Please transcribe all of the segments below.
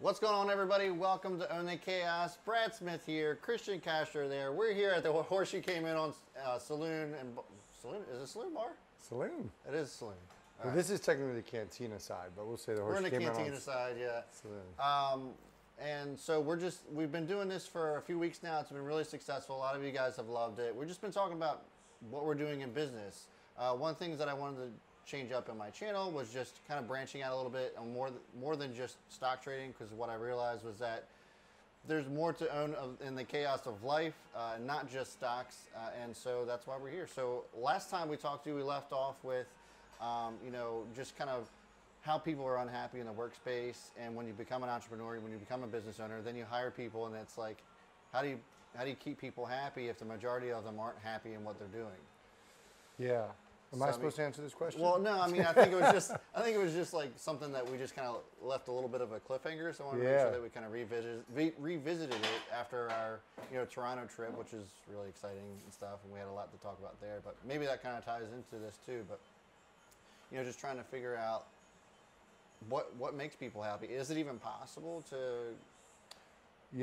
What's going on, everybody? Welcome to Own the Chaos. Brad Smith here, Christian Castro there. We're here at the Horseshoe Came In on Saloon and Saloon. Is it Saloon Bar? Saloon. It is Saloon. Well, this is technically the cantina side, but we'll say the We're Horseshoe in the Came In cantina on side, yeah. Saloon. And so we've been doing this for a few weeks now. It's been really successful. A lot of you guys have loved it. We've just been talking about what we're doing in business. One of the things that I wanted to change up in my channel was just kind of branching out a little bit on more than just stock trading, because what I realized was that there's more to own in the chaos of life, not just stocks, and so that's why we're here. So last time we talked to you, we left off with just kind of how people are unhappy in the workspace, and when you become an entrepreneur, when you become a business owner, then you hire people, and it's like, how do you keep people happy if the majority of them aren't happy in what they're doing? Yeah. Am I supposed to answer this question? Well, no. I mean, I think it was just like something that we just kind of left a little bit of a cliffhanger. So I want to make sure that we kind of revisited it after our Toronto trip, which is really exciting and stuff, and we had a lot to talk about there. But maybe that kind of ties into this too. But just trying to figure out what makes people happy. Is it even possible to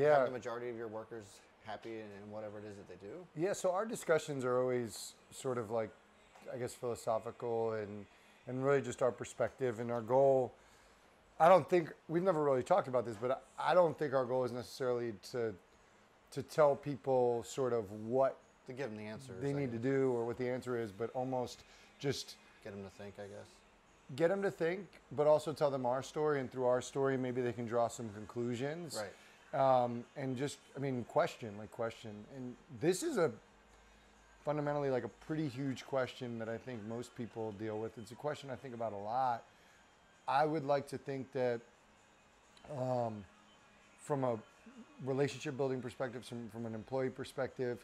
have the majority of your workers happy in whatever it is that they do? Yeah. So our discussions are always sort of like, I guess, philosophical and really just our perspective and our goal. I don't think we've never really talked about this, but I don't think our goal is necessarily to tell people sort of what to give them the answer they need to do or what the answer is, but almost just get them to think, I guess. Get them to think, but also tell them our story, and through our story, maybe they can draw some conclusions. Right. And just, question. And this is fundamentally like a pretty huge question that I think most people deal with. It's a question I think about a lot. I would like to think that from a relationship building perspective, from an employee perspective,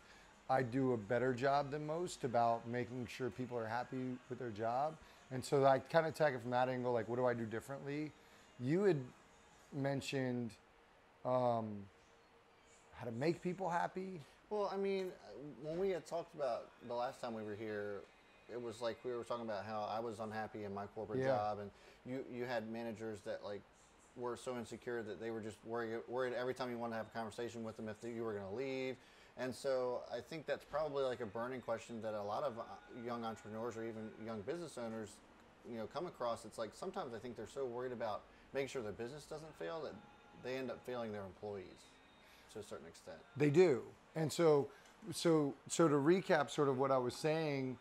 I do a better job than most about making sure people are happy with their job. And so I kind of attack it from that angle, like, what do I do differently? You had mentioned how to make people happy. Well, I mean, when we had talked about the last time we were here, it was like we were talking about how I was unhappy in my corporate job, and you had managers that like were so insecure that they were just worried every time you wanted to have a conversation with them if you were going to leave. And so I think that's probably like a burning question that a lot of young entrepreneurs or even young business owners, come across. It's like sometimes I think they're so worried about making sure their business doesn't fail that they end up failing their employees to a certain extent. They do. And so to recap sort of what I was saying,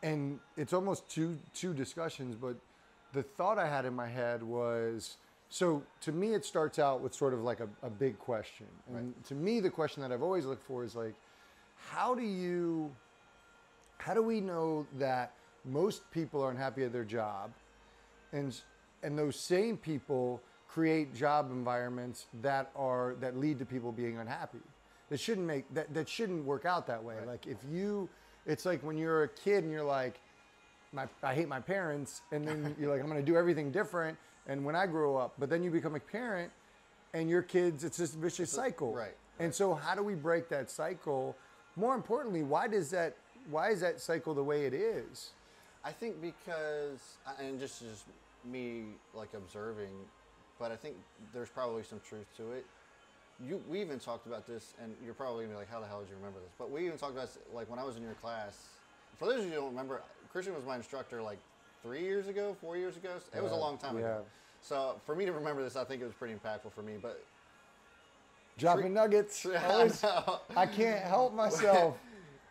and it's almost two discussions, but the thought I had in my head was, so to me it starts out with sort of like a big question. And to me the question that I've always looked for is like, how do we know that most people are unhappy at their job, and those same people create job environments that lead to people being unhappy? That shouldn't work out that way. Right. Like it's like when you're a kid and you're like, I hate my parents, and then you're like, I'm going to do everything different. And when I grow up, but then you become a parent, and your kids, it's this vicious cycle. Right. And so how do we break that cycle? More importantly, why is that cycle the way it is? I think because, and just me like observing, but I think there's probably some truth to it. We even talked about this, and you're probably gonna be like, how the hell did you remember this? But we even talked about this, like when I was in your class. For those of you who don't remember, Christian was my instructor like 4 years ago. It was a long time ago. So for me to remember this, I think it was pretty impactful for me. But dropping nuggets, I can't help myself.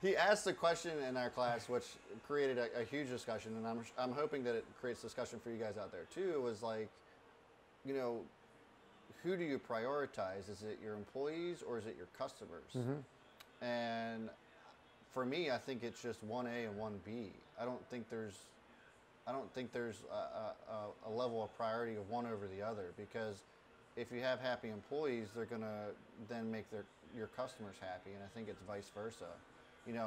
He asked a question in our class, which created a huge discussion, and I'm hoping that it creates discussion for you guys out there too. It was like, who do you prioritize? Is it your employees or is it your customers? Mm-hmm. And for me, I think it's just 1A and 1B. I don't think there's a level of priority of one over the other, because if you have happy employees, they're gonna then make your customers happy, and I think it's vice versa.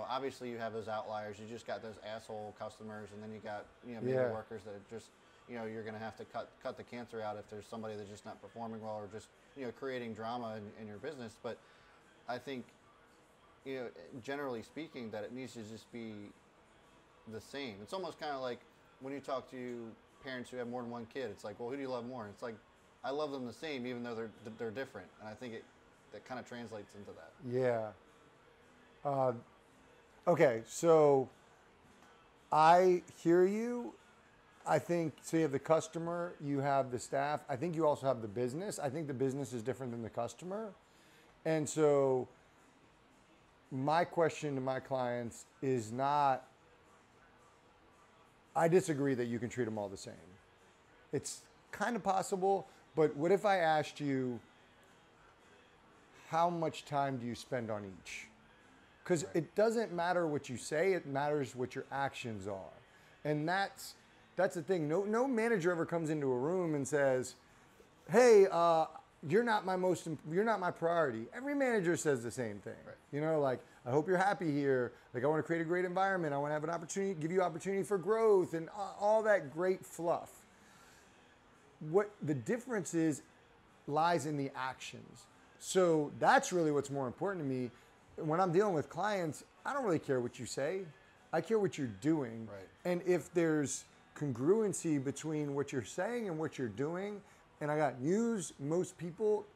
Obviously you have those outliers. You just got those asshole customers, and then you got maybe workers that are just you're going to have to cut the cancer out if there's somebody that's just not performing well or just creating drama in your business. But I think generally speaking that it needs to just be the same. It's almost kind of like when you talk to parents who have more than one kid. It's like, well, who do you love more? And it's like I love them the same, even though they're different. And I think that kind of translates into that. Yeah. Okay, so I hear you. I think, so you have the customer, you have the staff. I think you also have the business. I think the business is different than the customer. And so my question to my clients is not, I disagree that you can treat them all the same. It's kind of possible, but what if I asked you, how much time do you spend on each? Because it doesn't matter what you say, it matters what your actions are. And that's the thing. No manager ever comes into a room and says, hey, you're not my priority. Every manager says the same thing. Right. You know, like, I hope you're happy here. Like, I want to create a great environment. I want to have an opportunity, give you opportunity for growth and all that great fluff. What the difference is lies in the actions. So that's really what's more important to me. When I'm dealing with clients, I don't really care what you say. I care what you're doing. Right. And if there's congruency between what you're saying and what you're doing, and I got news, most people,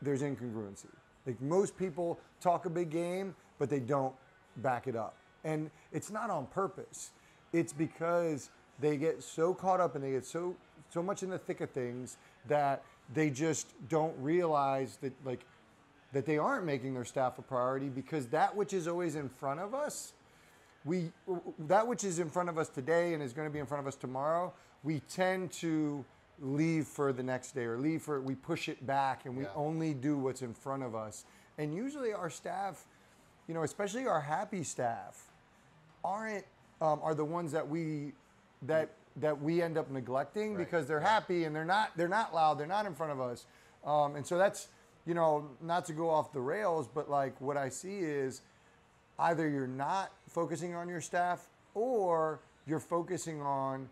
there's incongruency. Like, most people talk a big game, but they don't back it up. And it's not on purpose. It's because they get so caught up and they get so much in the thick of things that they just don't realize that, like, that they aren't making their staff a priority, because that which is always in front of us, that which is in front of us today and is going to be in front of us tomorrow, we tend to leave for the next day, or we push it back, and we only do what's in front of us. And usually our staff, you know, especially our happy staff, are the ones that we end up neglecting, because they're happy and they're not loud, they're not in front of us. And so that's, you know, not to go off the rails, but like, what I see is either you're not focusing on your staff, or you're focusing on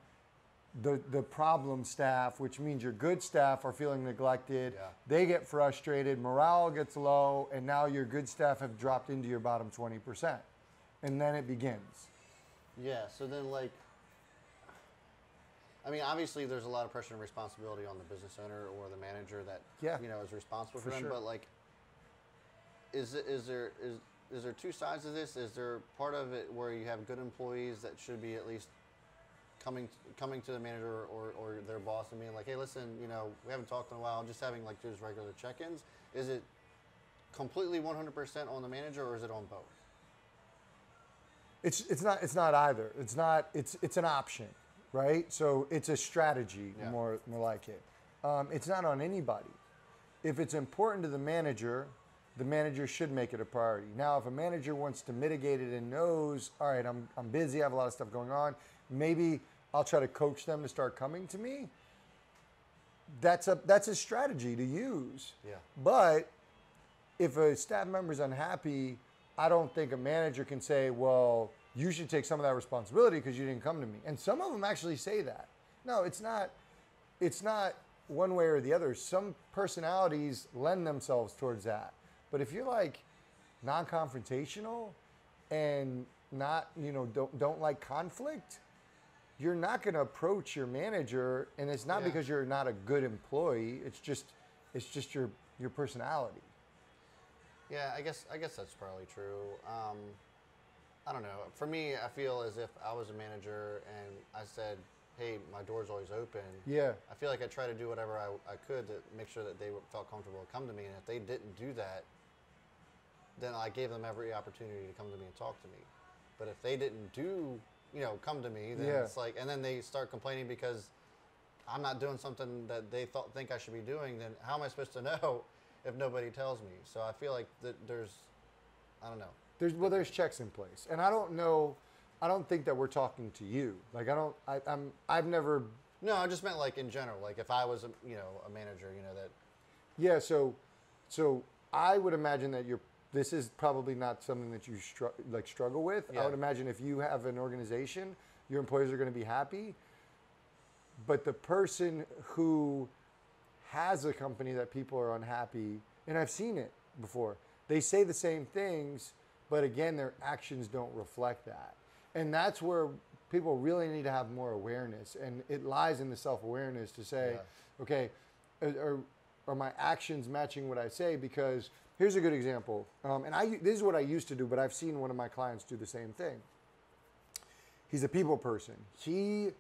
the problem staff, which means your good staff are feeling neglected. Yeah. They get frustrated, morale gets low, and now your good staff have dropped into your bottom 20%. And then it begins. Yeah, so then, like, I mean, obviously there's a lot of pressure and responsibility on the business owner or the manager that, you know, is responsible for them. Sure. But, like, is there two sides of this? Is there part of it where you have good employees that should be at least coming to the manager or their boss and being like, hey, listen, you know, we haven't talked in a while, just having like just regular check-ins? Is it completely 100% on the manager, or is it on both? It's not either. It's an option, right? So it's a strategy, more like it. It's not on anybody. If it's important to the manager should make it a priority. Now, if a manager wants to mitigate it and knows, all right, I'm busy, I have a lot of stuff going on, maybe I'll try to coach them to start coming to me. That's a strategy to use. Yeah. But if a staff member is unhappy, I don't think a manager can say, well, you should take some of that responsibility because you didn't come to me. And some of them actually say that. No, it's not one way or the other. Some personalities lend themselves towards that. But if you're like non-confrontational and not, you know, don't like conflict, you're not going to approach your manager, and it's not because you're not a good employee. It's just your personality. Yeah, I guess that's probably true. I don't know. For me, I feel as if I was a manager and I said, hey, my door's always open. Yeah. I feel like I try to do whatever I could to make sure that they felt comfortable to come to me. And if they didn't do that, then I gave them every opportunity to come to me and talk to me. But if they didn't come to me, then it's like, and then they start complaining because I'm not doing something that they think I should be doing, then how am I supposed to know if nobody tells me? So I feel like that I don't know. There's checks in place. And I don't think that we're talking to you. Like, I've never. No, I just meant like in general, like if I was a manager, that. Yeah. So I would imagine that this is probably not something that you struggle with. Yeah. I would imagine if you have an organization, your employees are going to be happy. But the person who has a company that people are unhappy, and I've seen it before, they say the same things, but again, their actions don't reflect that. And that's where people really need to have more awareness. And it lies in the self-awareness to say, okay, are my actions matching what I say? Because here's a good example. This is what I used to do, but I've seen one of my clients do the same thing. He's a people person. He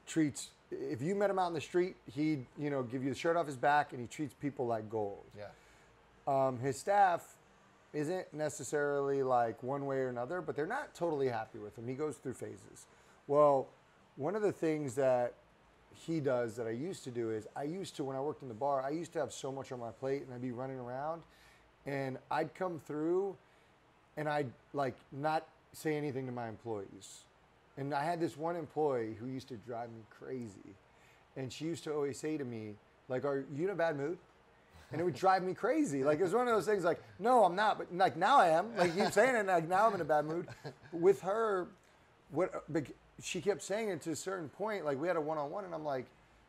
treats, if you met him out in the street, he'd, give you the shirt off his back, and he treats people like gold. Yeah. His staff isn't necessarily like one way or another, but they're not totally happy with him. He goes through phases. Well, one of the things that he does that I used to do is when I worked in the bar, I used to have so much on my plate, and I'd be running around, and I'd come through and I'd like not say anything to my employees. And I had this one employee who used to drive me crazy. And she used to always say to me, like, are you in a bad mood? And it would drive me crazy. Like, it was one of those things like, no, I'm not. But like, now I am. Like, you keep saying it, and like, now I'm in a bad mood. But with her, she kept saying it to a certain point. Like, we had a one-on-one, and I'm like,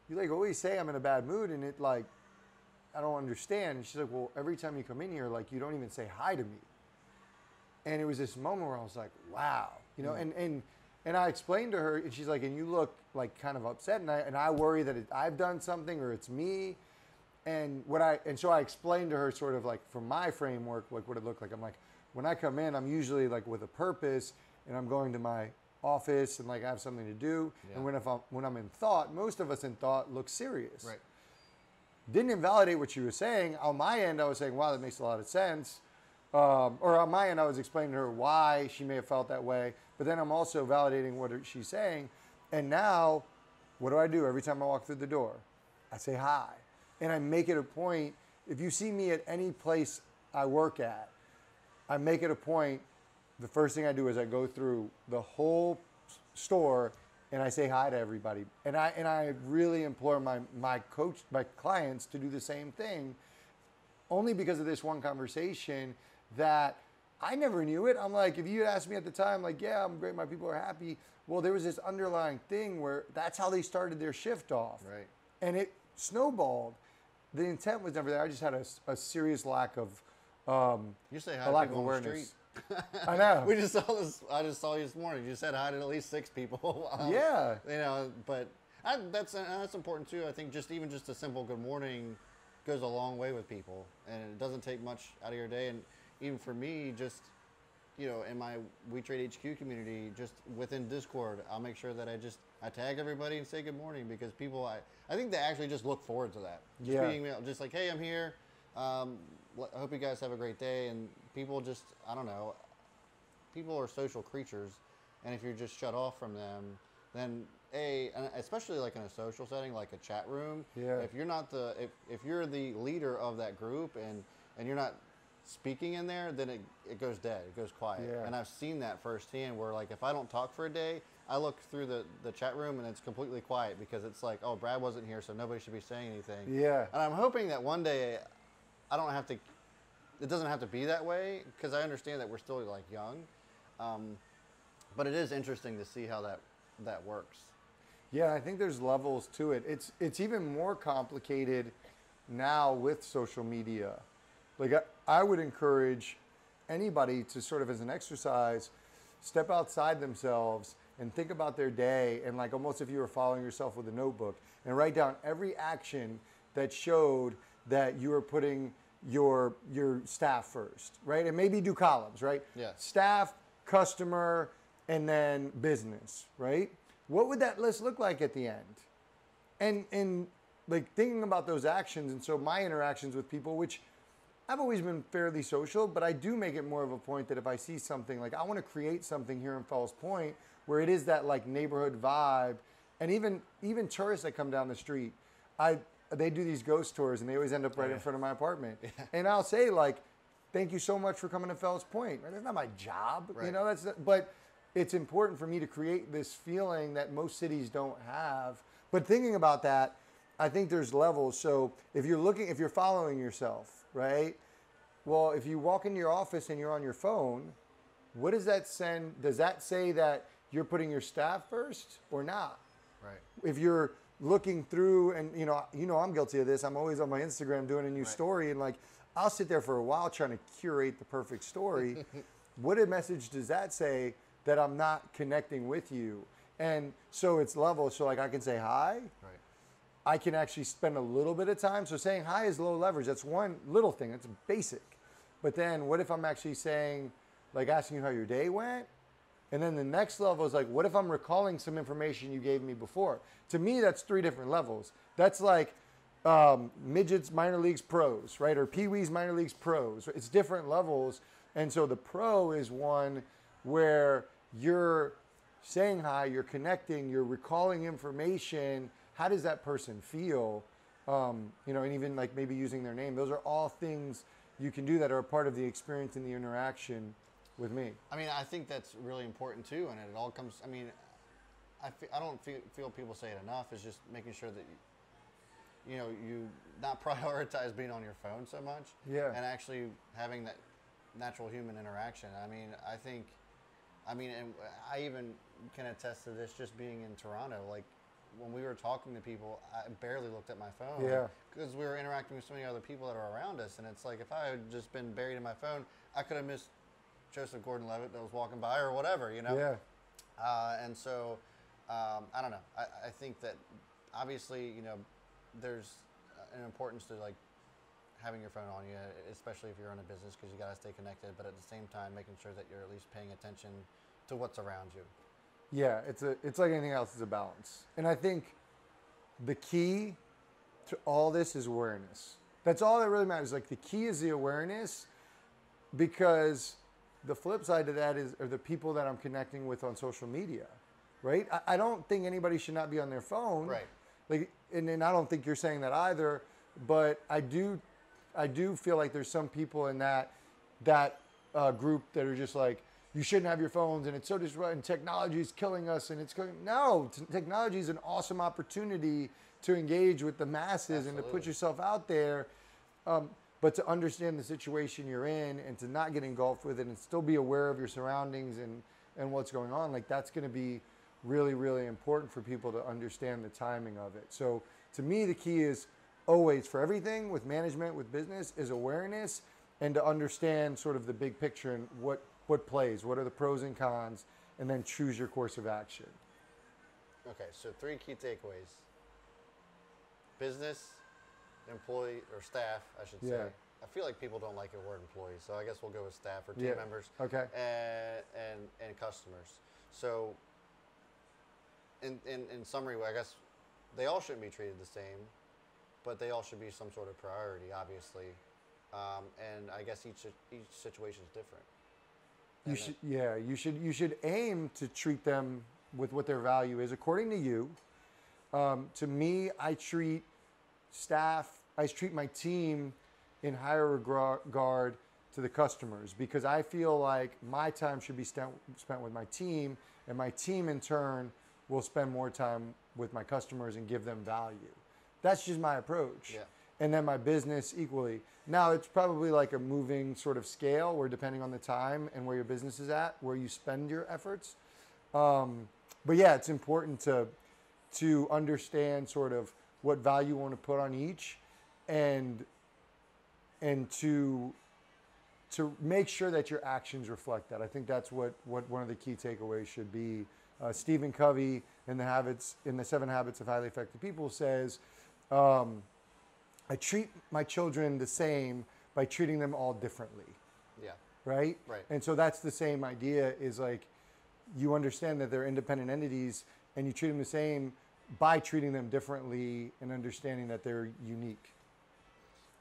you like always say I'm in a bad mood, and it like, I don't understand. And she's like, well, every time you come in here, like, you don't even say hi to me. And it was this moment where I was like, wow. And I explained to her, and she's like, and you look like kind of upset, and I worry that I've done something or it's me. And so I explained to her sort of like from my framework, like what it looked like. I'm like, when I come in, I'm usually like with a purpose, and I'm going to my office and like I have something to do. Yeah. And when I'm in thought, most of us in thought look serious. Right. Didn't invalidate what she was saying. On my end, I was saying, wow, that makes a lot of sense. Or on my end, I was explaining to her why she may have felt that way. But then I'm also validating what she's saying. And now, what do? Every time I walk through the door, I say hi. And I make it a point, if you see me at any place I work at, I make it a point, the first thing I do is I go through the whole store and I say hi to everybody. And I really implore my clients to do the same thing, only because of this one conversation that I never knew it. I'm like, if you had asked me at the time, like, yeah, I'm great, my people are happy. Well, there was this underlying thing where that's how they started their shift off. Right. And it snowballed. The intent was never there. I just had a serious lack of you say hi a to lack of people on the awareness. street. I know. We just saw this. I just saw you this morning. You said hi to at least 6 people. Yeah. But that's important too. I think just a simple good morning goes a long way with people, and it doesn't take much out of your day. And even for me, just in my We Trade HQ community, just within Discord, I'll make sure that I tag everybody and say good morning, because people I think they actually just look forward to that. Just being just like, hey, I'm here. I hope you guys have a great day. And people just, I don't know, people are social creatures, and if you're just shut off from them, then and especially like in a social setting, like a chat room, if you're not if you're the leader of that group and you're not speaking in there, then it goes dead, it goes quiet. And I've seen that firsthand, where like if I don't talk for a day, I look through the chat room and it's completely quiet, because it's like, oh, Brad wasn't here, so nobody should be saying anything. And I'm hoping that one day it doesn't have to be that way, because I understand that we're still like young, but it is interesting to see how that works. Yeah, I think there's levels to it. It's even more complicated now with social media. Like I would encourage anybody to sort of, as an exercise, step outside themselves and think about their day, and like almost if you were following yourself with a notebook, and write down every action that showed that you were putting your staff first, right? And maybe do columns, right? Yeah. Staff, customer, and then business, right? What would that list look like at the end? And like thinking about those actions, and so my interactions with people, which I've always been fairly social, but I do make it more of a point that if I see something, like I want to create something here in Fells Point where it is that like neighborhood vibe, and even tourists that come down the street, they do these ghost tours and they always end up right in front of my apartment. Yeah. And I'll say like, thank you so much for coming to Fells Point. Right? That's not my job, but it's important for me to create this feeling that most cities don't have. But thinking about that, I think there's levels. So if you're following yourself, right? Well, if you walk into your office and you're on your phone, what does that send? Does that say that you're putting your staff first or not? Right. If you're looking through, and I'm guilty of this. I'm always on my Instagram doing a new story, and like I'll sit there for a while trying to curate the perfect story. What a message does that say that I'm not connecting with you? And so it's levels. So like I can say hi. Right. I can actually spend a little bit of time. So saying hi is low leverage. That's one little thing. That's basic. But then what if I'm actually saying, like asking you how your day went? And then the next level is like, what if I'm recalling some information you gave me before? To me, that's 3 different levels. That's like midgets, minor leagues, pros, right? Or Pee-wees, minor leagues, pros. It's different levels. And so the pro is one where you're saying hi, you're connecting, you're recalling information. How does that person feel? And even like maybe using their name. Those are all things you can do that are a part of the experience and the interaction with me. I mean, I think that's really important too, and it all comes. I mean, I don't feel people say it enough. Is just making sure that you not prioritize being on your phone so much, and actually having that natural human interaction. I mean, and I even can attest to this just being in Toronto. Like when we were talking to people, I barely looked at my phone, because we were interacting with so many other people that are around us, and it's like if I had just been buried in my phone, I could have missed Joseph Gordon-Levitt that was walking by or whatever, and so I don't know. I think that obviously there's an importance to like having your phone on you, especially if you're in a business, because you got to stay connected, but at the same time making sure that you're at least paying attention to what's around you. Yeah, it's like anything else, it's a balance. And I think the key to all this is awareness. That's all that really matters. Like the key is the awareness, because the flip side to that are the people that I'm connecting with on social media, right? I don't think anybody should not be on their phone. Right. Like, and I don't think you're saying that either, but I do feel like there's some people in that group that are just like, you shouldn't have your phones, and it's so disruptive, and technology is killing us, and it's going. No, technology is an awesome opportunity to engage with the masses. Absolutely. And to put yourself out there, but to understand the situation you're in and to not get engulfed with it and still be aware of your surroundings and what's going on. Like that's going to be really, really important for people to understand the timing of it. So to me, the key is always for everything with management, with business, is awareness and to understand sort of the big picture and what plays, what are the pros and cons, and then choose your course of action. Okay, so 3 key takeaways. Business, employee, or staff, I should say. I feel like people don't like the word employee, so I guess we'll go with staff or team members. Okay. And customers. So in summary, I guess they all shouldn't be treated the same, but they all should be some sort of priority, obviously. And I guess each situation is different. You should aim to treat them with what their value is according to you. To me, I treat my team in higher regard to the customers, because I feel like my time should be spent with my team, and my team in turn will spend more time with my customers and give them value. That's just my approach. Yeah. And then my business equally. Now it's probably like a moving sort of scale where depending on the time and where your business is at, where you spend your efforts. But yeah, it's important to understand sort of what value you want to put on each, and to make sure that your actions reflect that. I think that's what one of the key takeaways should be. Stephen Covey in the 7 Habits of Highly Effective People says, I treat my children the same by treating them all differently. Yeah. Right? Right. And so that's the same idea, is like you understand that they're independent entities and you treat them the same by treating them differently and understanding that they're unique.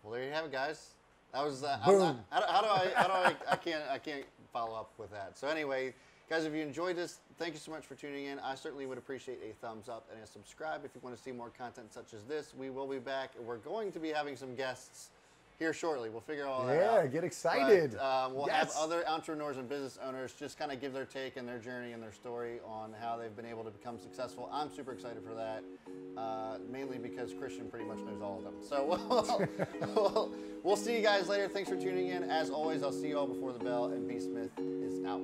Well, there you have it, guys. That was boom. I can't follow up with that. So anyway, guys, if you enjoyed this, thank you so much for tuning in. I certainly would appreciate a thumbs up and a subscribe if you want to see more content such as this. We will be back. We're going to be having some guests here shortly. We'll figure all that out. Yeah, get excited. But, we'll have other entrepreneurs and business owners just kind of give their take and their journey and their story on how they've been able to become successful. I'm super excited for that, mainly because Christian pretty much knows all of them. So we'll see you guys later. Thanks for tuning in. As always, I'll see you all before the bell, and B. Smith is out.